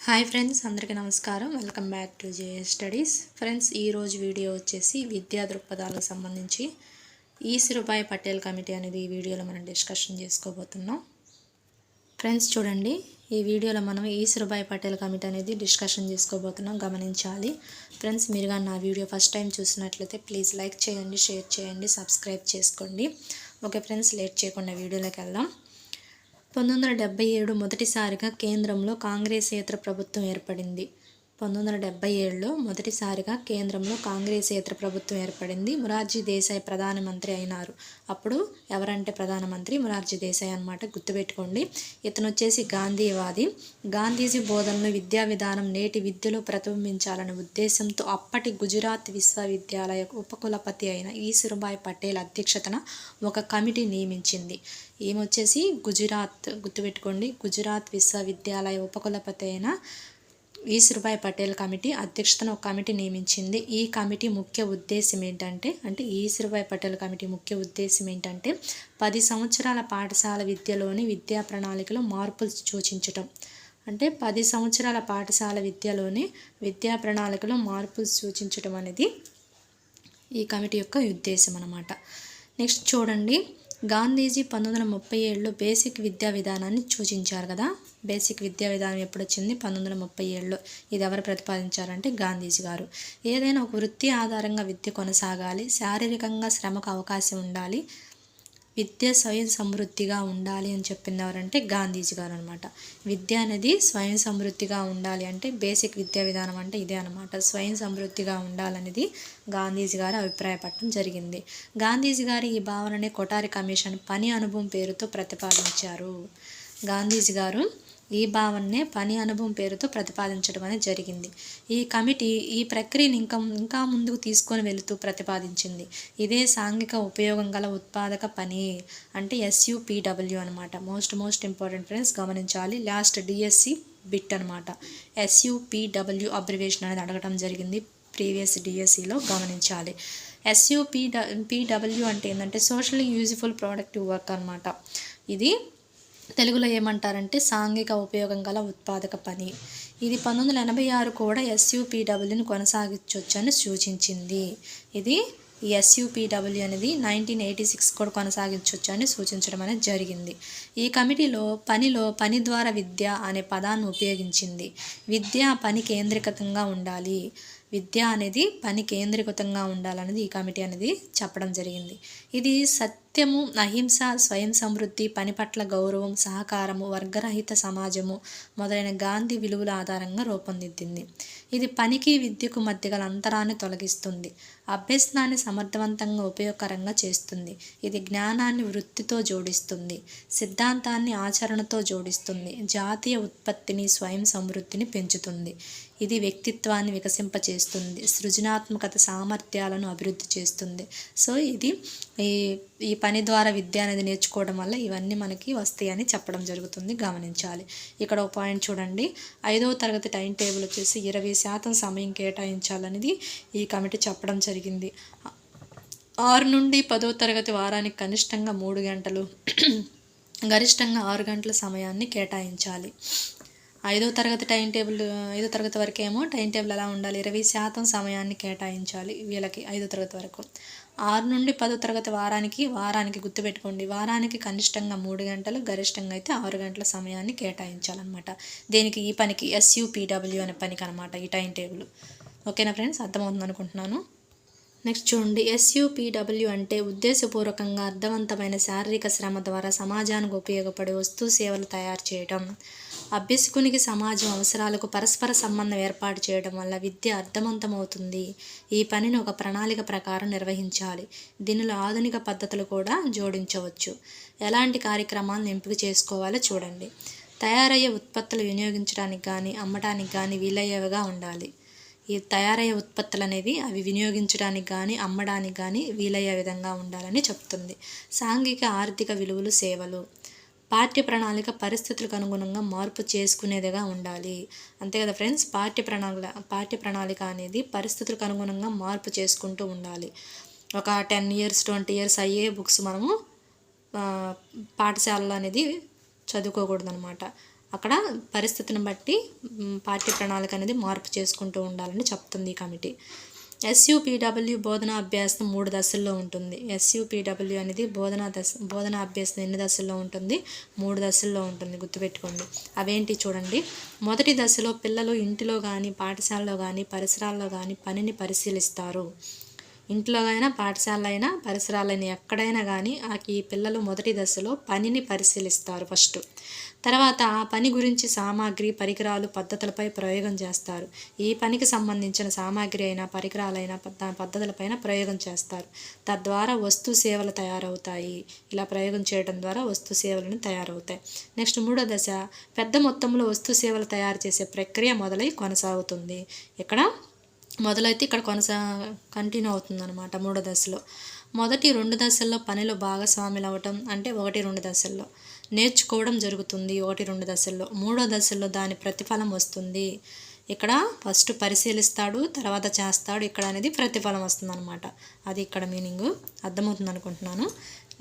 Hi friends, అందరికీ నమస్కారం. Welcome back to JS studies. Friends, ఈరోజు వీడియో వచ్చేసి విద్యా దృక్పథాలకు సంబంధించి ఈశ్వరభాయ్ పటేల్ కమిటీ అనేది ఈ వీడియోలో మనం డిస్కషన్ చేసుకోబోతున్నాం. ఫ్రెండ్స్ చూడండి, ఈ వీడియోలో మనం ఈశ్వరభాయ్ పటేల్ కమిటీ అనేది డిస్కషన్ చేసుకోబోతున్నాం, గమనించాలి. ఫ్రెండ్స్, మీరు కానీ నా వీడియో ఫస్ట్ టైం చూసినట్లయితే ప్లీజ్ లైక్ చేయండి, షేర్ చేయండి, సబ్స్క్రైబ్ చేసుకోండి. ఓకే ఫ్రెండ్స్, లేట్ చేయకుండా వీడియోలోకి వెళ్దాం. 1977 మొదటిసారిగా కేంద్రంలో కాంగ్రెసేతర ప్రభుత్వం ఏర్పడింది. 1977లో మొదటిసారిగా కేంద్రంలో కాంగ్రెసేతర ప్రభుత్వం ఏర్పడింది. మొరార్జీ దేశాయ్ ప్రధానమంత్రి అయినారు. అప్పుడు ఎవరంటే ప్రధానమంత్రి మొరార్జీ దేశాయ్ అన్నమాట, గుర్తుపెట్టుకోండి. ఇతను వచ్చేసి గాంధీవాది. గాంధీజీ బోధనలు విద్యా విధానం నేటి విద్యలో ప్రతిబింబించాలనే ఉద్దేశంతో అప్పటి గుజరాత్ విశ్వవిద్యాలయ ఉపకులపతి అయిన ఈశ్వరభాయ్ పటేల్ అధ్యక్షతన ఒక కమిటీ నియమించింది. ఏమొచ్చేసి గుజరాత్, గుర్తుపెట్టుకోండి, గుజరాత్ విశ్వవిద్యాలయ ఉపకులపతి అయిన ఈశ్వరభాయ్ పటేల్ కమిటీ అధ్యక్షతన ఒక కమిటీ నియమించింది. ఈ కమిటీ ముఖ్య ఉద్దేశం ఏంటంటే ఈశ్వరభాయ్ పటేల్ కమిటీ ముఖ్య ఉద్దేశం ఏంటంటే 10 సంవత్సరాల పాఠశాల విద్యలోని విద్యా ప్రణాళికలో మార్పులు సూచించటం. 10 సంవత్సరాల పాఠశాల విద్యలోని విద్యా ప్రణాళికలో మార్పులు సూచించటం అనేది ఈ కమిటీ యొక్క ఉద్దేశం అన్నమాట. నెక్స్ట్ చూడండి, గాంధీజీ 1937లో బేసిక్ విద్యా విధానాన్ని సూచించారు కదా. బేసిక్ విద్యా విధానం ఎప్పుడు వచ్చింది? 1937లో. ఇది ఎవరు ప్రతిపాదించారంటే గాంధీజీ గారు. ఏదైనా ఒక వృత్తి ఆధారంగా విద్య కొనసాగాలి, శారీరకంగా శ్రమకు అవకాశం ఉండాలి, విద్య స్వయం సమృద్ధిగా ఉండాలి అని చెప్పింది ఎవరంటే గాంధీజీ గారు అనమాట. విద్య అనేది స్వయం సమృద్ధిగా ఉండాలి అంటే బేసిక్ విద్యా విధానం అంటే ఇదే అనమాట. స్వయం సమృద్ధిగా ఉండాలనేది గాంధీజీ గారు అభిప్రాయపడటం జరిగింది. గాంధీజీ గారు ఈ భావనని కొఠారి కమిషన్ పని అనుభవం పేరుతో ప్రతిపాదించారు. గాంధీజీ గారు ఈ భావననే పని అనుభవం పేరుతో ప్రతిపాదించడం అనేది జరిగింది. ఈ కమిటీ ఈ ప్రక్రియను ఇంకా ముందుకు తీసుకొని వెళుతూ ప్రతిపాదించింది. ఇదే సాంఘిక ఉపయోగం గల ఉత్పాదక పని అంటే SUPW అనమాట. మోస్ట్ ఇంపార్టెంట్ ఫ్రెండ్స్, గమనించాలి. లాస్ట్ డిఎస్సి బిట్ అనమాట. SUPW అబ్రివేషన్ అనేది అడగడం జరిగింది ప్రీవియస్ డిఎస్సిలో, గమనించాలి. SUPW అంటే ఏంటంటే సోషల్లీ యూజ్ఫుల్ ప్రొడక్టివ్ వర్క్ అనమాట. ఇది తెలుగులో ఏమంటారంటే సాంఘిక ఉపయోగం గల ఉత్పాదక పని. ఇది 1986 కూడా SUPWని కొనసాగించవచ్చని సూచించింది. ఇది SUPW అనేది 1986 కూడా కొనసాగించవచ్చని సూచించడం అనేది జరిగింది. ఈ కమిటీలో పని ద్వారా విద్య అనే పదాన్ని ఉపయోగించింది. విద్య పని కేంద్రీకృతంగా ఉండాలి. విద్య అనేది పని కేంద్రీకృతంగా ఉండాలనేది ఈ కమిటీ అనేది చెప్పడం జరిగింది. ఇది సత్యము, అహింస, స్వయం సమృద్ధి, పని పట్ల గౌరవం, సహకారము, వర్గరహిత సమాజము మొదలైన గాంధీ విలువల ఆధారంగా రూపొందింది. ఇది పనికి విద్యకు మధ్య గల అంతరాన్ని తొలగిస్తుంది, అభ్యసనాన్ని సమర్థవంతంగా ఉపయోగకరంగా చేస్తుంది. ఇది జ్ఞానాన్ని వృత్తితో జోడిస్తుంది, సిద్ధాంతాన్ని ఆచరణతో జోడిస్తుంది, జాతీయ ఉత్పత్తిని, స్వయం సమృద్ధిని పెంచుతుంది. ఇది వ్యక్తిత్వాన్ని వికసింపచేస్తుంది, సృజనాత్మకత సామర్థ్యాలను అభివృద్ధి చేస్తుంది. సో ఇది ఈ పని ద్వారా విద్య అనేది నేర్చుకోవడం వల్ల ఇవన్నీ మనకి వస్తాయని చెప్పడం జరుగుతుంది, గమనించాలి. ఇక్కడ ఒక పాయింట్ చూడండి, 5వ తరగతి టైం టేబుల్ వచ్చేసి 20% సమయం కేటాయించాలనేది ఈ కమిటీ చెప్పడం జరిగింది. 6 నుండి 10వ తరగతి వారానికి కనిష్టంగా 3 గంటలు, గరిష్టంగా 6 గంటల సమయాన్ని కేటాయించాలి. 5వ తరగతి టైం టేబుల్, 5వ తరగతి వరకేమో టైం టేబుల్ ఎలా ఉండాలి, 20% సమయాన్ని కేటాయించాలి వీళ్ళకి 5వ తరగతి వరకు. 6 నుండి 10వ తరగతి వారానికి గుర్తుపెట్టుకోండి, వారానికి కనిష్టంగా 3 గంటలు, గరిష్టంగా అయితే 6 గంటల సమయాన్ని కేటాయించాలన్నమాట. దీనికి ఈ పనికి SUPW అనే పనికి అనమాట ఈ టైం టేబుల్. ఓకేనా ఫ్రెండ్స్, అర్థమవుతుంది అనుకుంటున్నాను. నెక్స్ట్ చూడండి, SUPW అంటే ఉద్దేశపూర్వకంగా అర్థవంతమైన శారీరక శ్రమ ద్వారా సమాజానికి ఉపయోగపడే వస్తు సేవలు తయారు చేయడం. అభ్యసకునికి సమాజం అవసరాలకు పరస్పర సంబంధం ఏర్పాటు చేయడం వల్ల విద్య అర్థవంతమవుతుంది. ఈ పనిని ఒక ప్రణాళిక ప్రకారం నిర్వహించాలి. దీనిలో ఆధునిక పద్ధతులు కూడా జోడించవచ్చు. ఎలాంటి కార్యక్రమాలను ఎంపిక చేసుకోవాలో చూడండి. తయారయ్యే ఉత్పత్తులు వినియోగించడానికి కానీ అమ్మడానికి కానీ వీలయ్యేవిగా ఉండాలి. ఈ తయారయ్యే ఉత్పత్తులు అనేవి అవి వినియోగించడానికి కానీ అమ్మడానికి కానీ వీలయ్యే విధంగా ఉండాలని చెప్తుంది. సాంఘిక ఆర్థిక విలువలు, సేవలు. పాఠ్య ప్రణాళిక పరిస్థితులకు అనుగుణంగా మార్పు చేసుకునేదిగా ఉండాలి. అంతే కదా ఫ్రెండ్స్, పాఠ్య ప్రణాళిక అనేది పరిస్థితులకు అనుగుణంగా మార్పు చేసుకుంటూ ఉండాలి. ఒక 10 years 20 years అయ్యే బుక్స్ మనము పాఠశాలలో అనేది చదువుకోకూడదు అనమాట. అక్కడ పరిస్థితిని బట్టి పాఠ్య ప్రణాళిక అనేది మార్పు చేసుకుంటూ ఉండాలని చెప్తుంది ఈ కమిటీ. SUPW బోధనా అభ్యాసం 3 దశల్లో ఉంటుంది. SUPW అనేది బోధనా అభ్యాసం ఎన్ని దశల్లో ఉంటుంది? 3 దశల్లో ఉంటుంది, గుర్తుపెట్టుకోండి. అవేంటి చూడండి. మొదటి దశలో పిల్లలు ఇంటిలో కానీ పాఠశాలలో కానీ పరిసరాల్లో కానీ పనిని పరిశీలిస్తారు. ఇంట్లో అయినా పాఠశాలలో అయినా పరిసరాలైనా ఎక్కడైనా కానీ ఈ పిల్లలు మొదటి దశలో పనిని పరిశీలిస్తారు ఫస్ట్. తర్వాత ఆ పని గురించి సామాగ్రి, పరికరాలు, పద్ధతులపై ప్రయోగం చేస్తారు. ఈ పనికి సంబంధించిన సామాగ్రి అయినా పరికరాలైనా పద్ధతులపైన ప్రయోగం చేస్తారు. తద్వారా వస్తు సేవలు తయారవుతాయి. ఇలా ప్రయోగం చేయడం ద్వారా వస్తు సేవలను తయారవుతాయి. నెక్స్ట్ 3వ దశ పెద్ద మొత్తంలో వస్తు సేవలు తయారు చేసే ప్రక్రియ మొదలై కొనసాగుతుంది. ఇక్కడ కంటిన్యూ అవుతుంది అనమాట 3వ దశలో. మొదటి 2 దశల్లో పనిలో భాగస్వాములు అవ్వటం, అంటే 1-2 దశల్లో నేర్చుకోవడం జరుగుతుంది. 1-2 దశల్లో. 3వ దశల్లో దాని ప్రతిఫలం వస్తుంది. ఇక్కడ ఫస్ట్ పరిశీలిస్తాడు, తర్వాత చేస్తాడు, ఇక్కడ అనేది ప్రతిఫలం వస్తుంది అనమాట. అది ఇక్కడ మీనింగ్ అర్థమవుతుంది అనుకుంటున్నాను.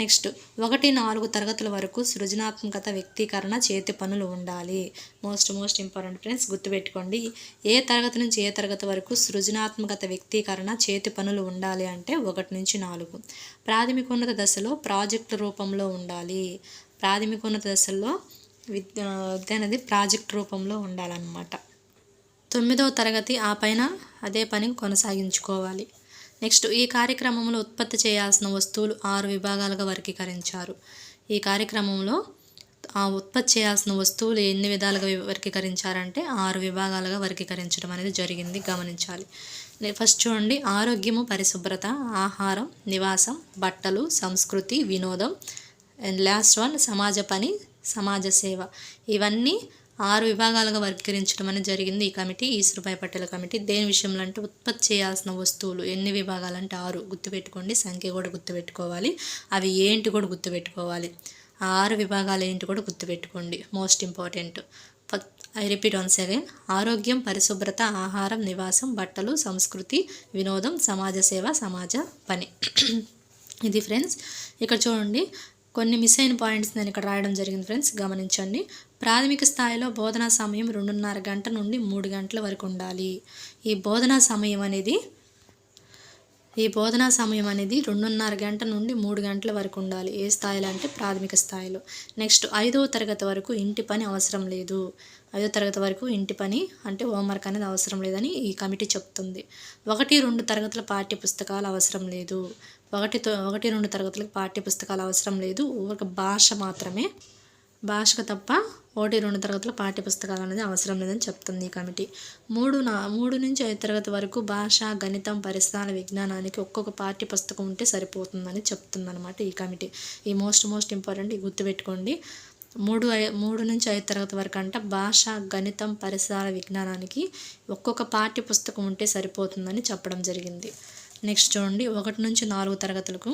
నెక్స్ట్ 1-4 తరగతుల వరకు సృజనాత్మకత, వ్యక్తీకరణ, చేతి పనులు ఉండాలి. మోస్ట్ ఇంపార్టెంట్ ఫ్రెండ్స్, గుర్తుపెట్టుకోండి. ఏ తరగతి నుంచి ఏ తరగతి వరకు సృజనాత్మకత, వ్యక్తీకరణ, చేతి పనులు ఉండాలి అంటే 1-4. ప్రాథమికోన్నత దశలో ప్రాజెక్టు రూపంలో ఉండాలి. ప్రాథమికోన్నత దశల్లో విద్య అనేది ప్రాజెక్ట్ రూపంలో ఉండాలన్నమాట. 9వ తరగతి ఆ పైన అదే పని కొనసాగించుకోవాలి. నెక్స్ట్ ఈ కార్యక్రమంలో ఉత్పత్తి చేయాల్సిన వస్తువులు 6 విభాగాలుగా వర్గీకరించారు. ఈ కార్యక్రమంలో ఉత్పత్తి చేయాల్సిన వస్తువులు ఎన్ని విధాలుగా వర్గీకరించారంటే 6 విభాగాలుగా వర్గీకరించడం అనేది జరిగింది, గమనించాలి. ఫస్ట్ చూడండి, ఆరోగ్యము, పరిశుభ్రత, ఆహారం, నివాసం, బట్టలు, సంస్కృతి, వినోదం. అండ్ లాస్ట్ వన్ సమాజ పని, సమాజ సేవ. ఇవన్నీ 6 విభాగాలుగా వర్గీకరించడం అనేది జరిగింది ఈ కమిటీ, ఈశ్వరభాయ్ పటేల్ కమిటీ. దేని విషయంలో అంటే ఉత్పత్తి చేయాల్సిన వస్తువులు ఎన్ని విభాగాలు అంటే 6. గుర్తుపెట్టుకోండి, సంఖ్య కూడా గుర్తుపెట్టుకోవాలి, అవి ఏంటి కూడా గుర్తుపెట్టుకోవాలి. ఆ 6 విభాగాలు ఏంటి కూడా గుర్తుపెట్టుకోండి, most important. I repeat once again. ఆరోగ్యం, పరిశుభ్రత, ఆహారం, నివాసం, బట్టలు, సంస్కృతి, వినోదం, సమాజ సేవ, సమాజ పని. ఇది ఫ్రెండ్స్. ఇక్కడ చూడండి, కొన్ని మిస్ అయిన పాయింట్స్ నేను ఇక్కడ రాయడం జరిగింది ఫ్రెండ్స్, గమనించండి. ప్రాథమిక స్థాయిలో బోధనా సమయం 2:30 గంటల నుండి 3 గంటల వరకు ఉండాలి. ఈ బోధనా సమయం అనేది 2:30 గంటల నుండి 3 గంటల వరకు ఉండాలి. ఏ స్థాయిలో అంటే ప్రాథమిక స్థాయిలో. నెక్స్ట్ 5వ తరగతి వరకు ఇంటి పని అవసరం లేదు. 5వ తరగతి వరకు ఇంటి పని అంటే హోంవర్క్ అనేది అవసరం లేదని ఈ కమిటీ చెప్తుంది. 1-2 తరగతుల పాఠ్య పుస్తకాలు అవసరం లేదు. 1-2 తరగతులకు పాఠ్య పుస్తకాలు అవసరం లేదు. ఒక భాష మాత్రమే, భాషకు తప్ప 1-2 తరగతుల పాఠ్య పుస్తకాలు అనేది అవసరం లేదని చెప్తుంది ఈ కమిటీ. 3 నుంచి 5 తరగతి వరకు భాష, గణితం, పరిసరాల విజ్ఞానానికి ఒక్కొక్క పాఠ్య పుస్తకం ఉంటే సరిపోతుందని చెప్తుంది అనమాట ఈ కమిటీ. ఈ మోస్ట్ ఇంపార్టెంట్, గుర్తుపెట్టుకోండి. 3 నుంచి 5 తరగతి వరకు అంటే భాష, గణితం, పరిసరాల విజ్ఞానానికి ఒక్కొక్క పాఠ్య పుస్తకం ఉంటే సరిపోతుందని చెప్పడం జరిగింది. నెక్స్ట్ చూడండి, 1-4 తరగతులకు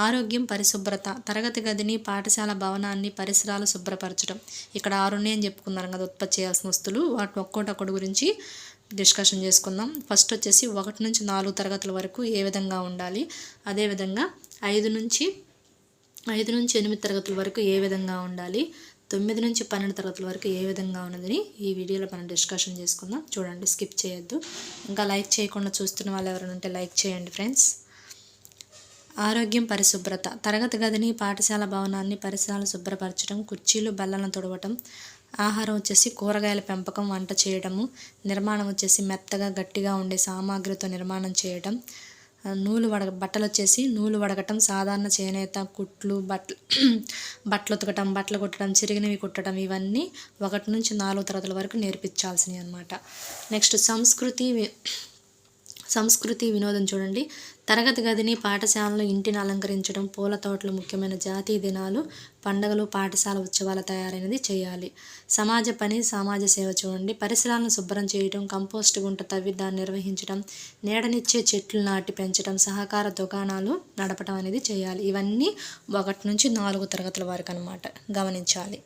ఆరోగ్యం, పరిశుభ్రత, తరగతి గదిని, పాఠశాల భవనాన్ని, పరిసరాలు శుభ్రపరచడం. ఇక్కడ 6 ఉన్నాయని చెప్పుకున్నాను కదా ఉత్పత్తి చేయాల్సిన వస్తువులు, వాటిని ఒక్కొక్కటి గురించి డిస్కషన్ చేసుకుందాం. ఫస్ట్ వచ్చేసి 1-4 తరగతుల వరకు ఏ విధంగా ఉండాలి, అదేవిధంగా 5 నుంచి 8 తరగతుల వరకు ఏ విధంగా ఉండాలి, 9 నుంచి 12 తరగతుల వరకు ఏ విధంగా ఉన్నదని ఈ వీడియోలో మనం డిస్కషన్ చేసుకుందాం. చూడండి, స్కిప్ చేయొద్దు. ఇంకా లైక్ చేయకుండా చూస్తున్న వాళ్ళు ఎవరైనా ఉంటే లైక్ చేయండి ఫ్రెండ్స్. ఆరోగ్యం, పరిశుభ్రత, తరగతి గదిని, పాఠశాల భవనాన్ని, పరిసరాలు శుభ్రపరచడం, కుర్చీలు, బల్లలను తుడవటం. ఆహారం వచ్చేసి కూరగాయల పెంపకం, వంట చేయడము. నిర్మాణం వచ్చేసి మెత్తగా గట్టిగా ఉండే సామాగ్రితో నిర్మాణం చేయడం. బట్టలు వచ్చేసి నూలు వడగటం, సాధారణ చేనేత, కుట్లు, బట్టలు ఉతకటం, బట్టలు కుట్టడం, చిరిగినవి కుట్టడం. ఇవన్నీ 1-4 తరగతుల వరకు నేర్పించాల్సినవి అనమాట. నెక్స్ట్ సంస్కృతి, వినోదం చూడండి. తరగతి గదిని, పాఠశాలను, ఇంటిని అలంకరించడం, పూల తోటలు, ముఖ్యమైన జాతీయ దినాలు, పండుగలు, పాఠశాల ఉత్సవాల తయారైనది చేయాలి. సమాజ పని, సమాజ సేవ చూడండి. పరిసరాలను శుభ్రం చేయడం, కంపోస్ట్ గుంట తవ్వి దాన్ని నిర్వహించడం, నీడనిచ్చే చెట్లు నాటి పెంచడం, సహకార దుకాణాలు నడపడం అనేది చేయాలి. ఇవన్నీ 1-4 తరగతుల వరకు అనమాట, గమనించాలి.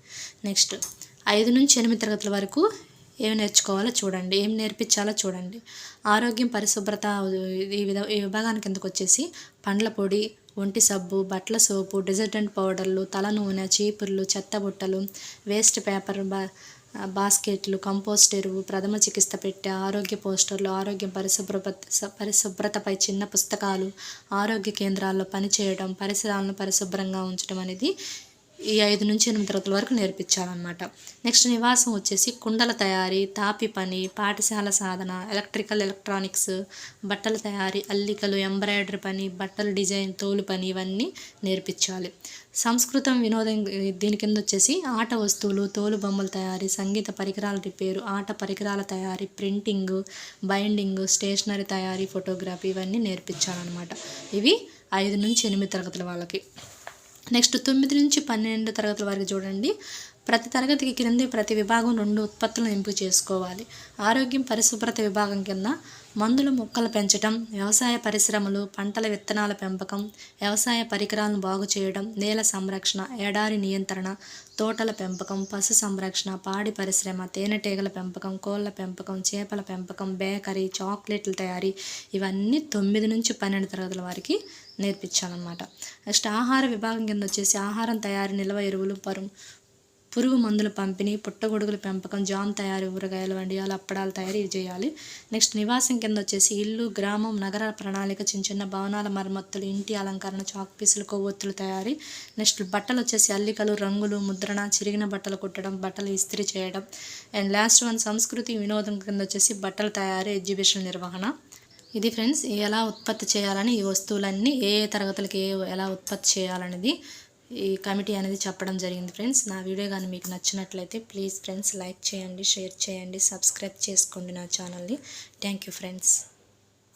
నెక్స్ట్ 5-8 తరగతుల వరకు ఏమి నేర్చుకోవాలో చూడండి, ఏం నేర్పించాలో చూడండి. ఆరోగ్యం, పరిశుభ్రత ఈ విభాగానికి ఎందుకు వచ్చేసి పండ్ల పొడి, ఒంటి సబ్బు, బట్టల సోపు, డిటర్జెంట్ పౌడర్లు, తల నూనె, చీపుర్లు, చెత్త బుట్టలు, వేస్ట్ పేపర్, బాస్కెట్లు, కంపోస్ట్ ఎరువు, ప్రథమ చికిత్స పెట్టె, ఆరోగ్య పోస్టర్లు, ఆరోగ్యం పరిశుభ్రతపై చిన్న పుస్తకాలు, ఆరోగ్య కేంద్రాల్లో పనిచేయడం, పరిసరాలను పరిశుభ్రంగా ఉంచడం అనేది ఈ 5 నుంచి 8 తరగతుల వరకు నేర్పించాలన్నమాట. నెక్స్ట్ నివాసం వచ్చేసి కుండల తయారీ, తాపి పని, పాఠశాల సాధన, ఎలక్ట్రానిక్స్, బట్టల తయారీ, అల్లికలు, ఎంబ్రాయిడరీ పని, బట్టల డిజైన్, తోలు పని ఇవన్నీ నేర్పించాలి. సంస్కృతం వినోదం దీని కింద వచ్చేసి ఆట వస్తువులు, తోలు బొమ్మల తయారీ, సంగీత పరికరాల రిపేరు, ఆట పరికరాల తయారీ, ప్రింటింగ్, బైండింగ్, స్టేషనరీ తయారీ, ఫోటోగ్రఫీ ఇవన్నీ నేర్పించాలన్నమాట. ఇవి 5 నుంచి 8 తరగతుల వాళ్ళకి. నెక్స్ట్ 9 నుంచి 12 తరగతుల వరకు చూడండి. ప్రతి తరగతికి క్రింది ప్రతి విభాగం 2 ఉత్పత్తులను ఎంపిక చేసుకోవాలి. ఆరోగ్యం పరిశుభ్రత విభాగం కింద మందులు, మొక్కలు పెంచడం, వ్యవసాయ పరిశ్రమలు, పంటల విత్తనాల పెంపకం, వ్యవసాయ పరికరాలను బాగు చేయడం, నేల సంరక్షణ, ఎడారి నియంత్రణ, తోటల పెంపకం, పశు సంరక్షణ, పాడి పరిశ్రమ, తేనెటీగల పెంపకం, కోళ్ళ పెంపకం, చేపల పెంపకం, బేకరీ, చాక్లెట్ల తయారీ ఇవన్నీ 9 నుంచి 12 తరగతుల వారికి నేర్పించాలన్నమాట. నెక్స్ట్ ఆహార విభాగం కింద వచ్చేసి ఆహారం తయారీ, నిల్వ ఎరువులు, పురుగు మందుల పంపిణీ, పుట్టగొడుగుల పెంపకం, జామ్ తయారీ, ఊరగాయలు, వడియాలు, అప్పడాలు తయారీ చేయాలి. నెక్స్ట్ నివాసం కింద వచ్చేసి ఇల్లు, గ్రామం, నగర ప్రణాళిక, చిన్న భవనాల మరమ్మతులు, ఇంటి అలంకరణ, చాక్ పీసులు, కొవ్వొత్తులు తయారీ. నెక్స్ట్ బట్టలు వచ్చేసి అల్లికలు, రంగులు, ముద్రణ, చిరిగిన బట్టలు కుట్టడం, బట్టలు ఇస్త్రీ చేయడం. అండ్ లాస్ట్ వన్ సంస్కృతి వినోదం కింద వచ్చేసి బట్టల తయారీ, ఎగ్జిబిషన్ నిర్వహణ. ఇది ఫ్రెండ్స్ ఎలా ఉత్పత్తి చేయాలని, ఈ వస్తువులన్నీ ఏ తరగతులకి ఎలా ఉత్పత్తి చేయాలనేది ఈ కమిటీ అనేది చెప్పడం జరిగింది ఫ్రెండ్స్. నా వీడియో కానీ మీకు నచ్చినట్లయితే ప్లీజ్ ఫ్రెండ్స్ లైక్ చేయండి, షేర్ చేయండి, సబ్స్క్రైబ్ చేసుకోండి నా ఛానల్ని. Thank you friends.